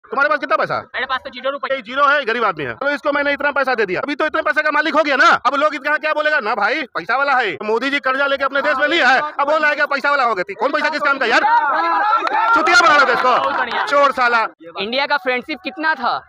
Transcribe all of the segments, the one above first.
तुम्हारे पास कितना पैसा? मेरे पास तो 0 रुपए। जीरो है, गरीब आदमी है। तो इसको मैंने इतना पैसा दे दिया, अभी तो इतने पैसे का मालिक हो गया ना। अब लोग इतना क्या बोलेगा ना, भाई पैसा वाला है, मोदी जी कर्जा लेके अपने देश में लिया है, अब बोल रहा है क्या पैसा वाला हो गया। कौन पैसा किस काम का यार, चुतिया बना रहा इसको, चोर साला। इंडिया का फ्रेंडशिप कितना था,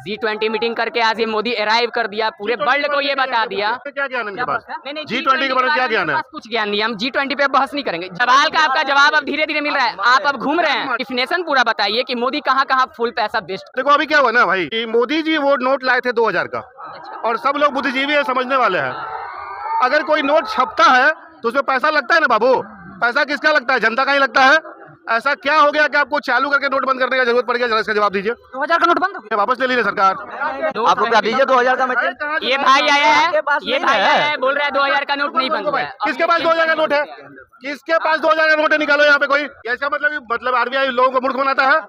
G20 मीटिंग करके आज ये मोदी अराइव कर दिया, पूरे वर्ल्ड को ये बता दिया। क्या ज्ञान है इनके पास? नहीं, G20 के बारे में क्या ज्ञान है? कुछ ज्ञान नहीं, हम G20 पे बहस नहीं करेंगे। सवाल का आपका जवाब अब धीरे धीरे मिल रहा है, आप अब घूम रहे हैं। डिफिनेशन पूरा बताइए कि मोदी कहाँ कहाँ फुल पैसा बेस्ट। देखो अभी क्या हुआ ना भाई, कि मोदी जी वो नोट लाए थे 2000 का, और सब लोग बुद्धिजीवी है, समझने वाले हैं। अगर कोई नोट छपता है तो उसमें पैसा लगता है ना बाबू, पैसा किसका लगता है, जनता का ही लगता है। ऐसा क्या हो गया कि आपको चालू करके नोट बंद करने का जरूरत पड़ गया, जरा इसका जवाब दीजिए। 2000 का नोट बंद वापस ले लीजिए सरकार, आप रुपया दीजिए 2000 का। ये भाई आया है, बोल रहा है 2000 का नोट नहीं बंद हुआ है। किसके पास 2000 का नोट है? किसके पास 2000 का नोट है? निकालो यहाँ पे कोई। ऐसा मतलब आरबीआई लोगों को मूर्ख बनाता है।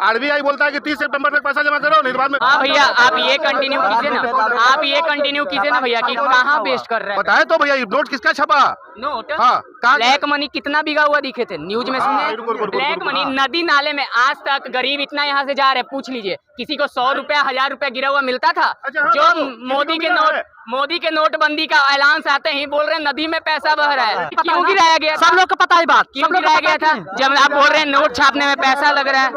आरबीआई बोलता है कि 30 सितंबर तक पैसा जमा करो, नहीं तो बाद में। हाँ भैया, आप ये कंटिन्यू कीजिए ना, आप ये कंटिन्यू कीजिए ना भैया कि कहाँ बेस्ट कर रहे हैं। बताए तो भैया, नोट किसका छपा? नोट हाँ, ब्लैक मनी कितना बिगा हुआ दिखे थे न्यूज में, सुने? ब्लैक मनी नदी नाले में आज तक गरीब इतना यहाँ से जा रहे, पूछ लीजिए किसी को 100 रुपया 1000 रुपया गिरा हुआ मिलता था? जो मोदी के नोटबंदी का ऐलान से आते ही बोल रहे हैं नदी में पैसा बह रहा है। क्यों गिराया गया? सब लोग को पता है बात, क्यों गिराया गया था? जब आप बोल रहे हैं नोट छापने में पैसा लग रहा है,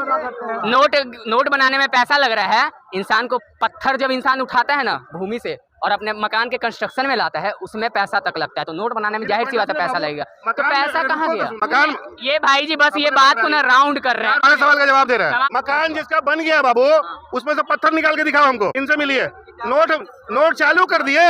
नोट बनाने में पैसा लग रहा है। इंसान को पत्थर जब इंसान उठाता है ना भूमि से और अपने मकान के कंस्ट्रक्शन में लाता है, उसमें पैसा तक लगता है। तो नोट बनाने में जाहिर सी बात है पैसा लगेगा। तो पैसा कहाँ गया? मकान, ये भाई जी बस ये बात को ना राउंड कर रहे हैं। सवाल का जवाब दे रहे हैं। मकान जिसका बन गया बाबू, उसमें से पत्थर निकाल के दिखाओ हमको, इनसे मिलिए। नोट चालू कर दिए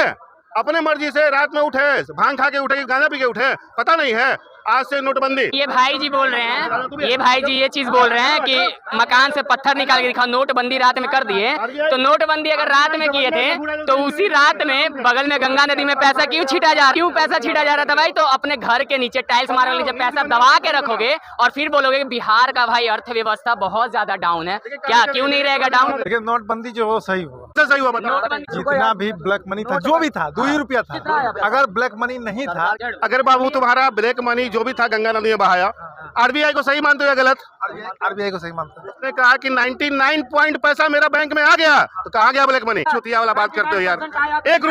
अपने मर्जी से, रात में उठे, भांग खा के उठे, गांजा पी के उठे, पता नहीं है आज से नोटबंदी। ये भाई जी बोल रहे हैं, ये भाई जी ये चीज बोल रहे हैं कि मकान से पत्थर निकाल के दिखाओ, नोटबंदी रात में कर दिए। तो नोटबंदी अगर रात में किए थे तो उसी रात में बगल में गंगा नदी में पैसा क्यों छिटा जा रहा था भाई? तो अपने घर के नीचे टाइल्स मारने के नीचे पैसा दबा के रखोगे और फिर बोलोगे कि बिहार का भाई अर्थव्यवस्था बहुत ज्यादा डाउन है। क्या क्यों नहीं रहेगा डाउन? लेकिन नोटबंदी जो सही हुआ, सही हुआ। जितना भी ब्लैक मनी था, जो भी था 2 ही रुपया था। अगर ब्लैक मनी नहीं था, अगर बाबू तुम्हारा ब्लैक मनी जो भी था गंगा नदी में बहाया, आरबीआई को सही मानते हो या गलत? आरबीआई को सही मानते हैं। उसने कहा कि 99 पॉइंट पैसा मेरा बैंक में आ गया, तो कहाँ गया ब्लैक मनी? चुतिया वाला बात करते हो यार। 1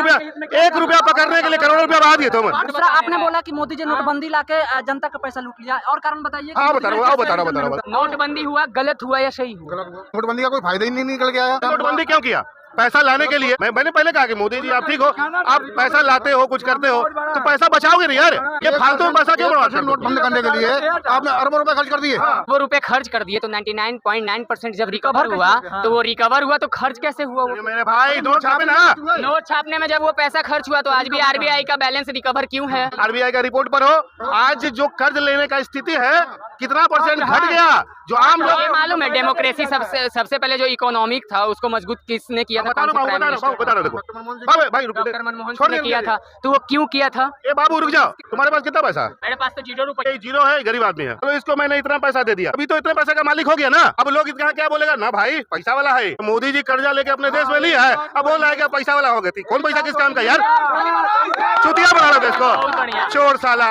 रुपया पकड़ने के लिए करोड़ों रुपया बहा दिए तुम। दूसरा आपने बोला कि मोदी जी नोटबंदी लाके जनता का पैसा लूट लिया, और कारण बताइए। हाँ बता रहा हूँ। नोटबंदी हुआ गलत हुआ या सही हुआ? नोटबंदी का कोई फायदा ही नहीं निकल के आया। नोटबंदी क्यों किया? पैसा लाने के लिए। मैंने पहले कहा कि मोदी जी आप ठीक हो, आप पैसा लाते हो, कुछ करते हो, तो पैसा बचाओगे नहीं यार। ये फालतू में पैसा क्यों बर्बाद? नोट बंद करने के लिए आपने अरबों रुपए खर्च कर दिए। वो रुपए खर्च कर दिए तो 99.9% जब रिकवर हुआ तो वो रिकवर हुआ, तो खर्च कैसे हुआ? वो मेरे भाई नोट छापे ना, नोट छापने में जब वो पैसा खर्च हुआ तो आज भी आरबीआई का बैलेंस रिकवर क्यों है? आरबीआई का रिपोर्ट पर हो, आज जो कर्ज लेने का स्थिति है कितना % घट गया? जो आम लोग, ये मालूम है डेमोक्रेसी सबसे पहले जो इकोनॉमिक था उसको मजबूत किसने किया था? बता रहा हूँ भाई, डॉक्टर मनमोहन सिंह ने किया था। तो वो क्यों किया था? ए बाबू रुक जाओ, तुम्हारे पास कितना पैसा? मेरे पास तो 0 रुपए। जीरो है, गरीब आदमी है। तो इसको मैंने इतना पैसा दे दिया, अभी तो इतने पैसे का मालिक हो गया ना। अब लोग इतना क्या बोलेगा ना, भाई पैसा वाला है, मोदी जी कर्जा लेके अपने देश में लिया है, अब बोल रहा है क्या पैसा वाला हो गया। कौन पैसा किस काम का यार, चुतिया बना रहा था इसको, चोर साला।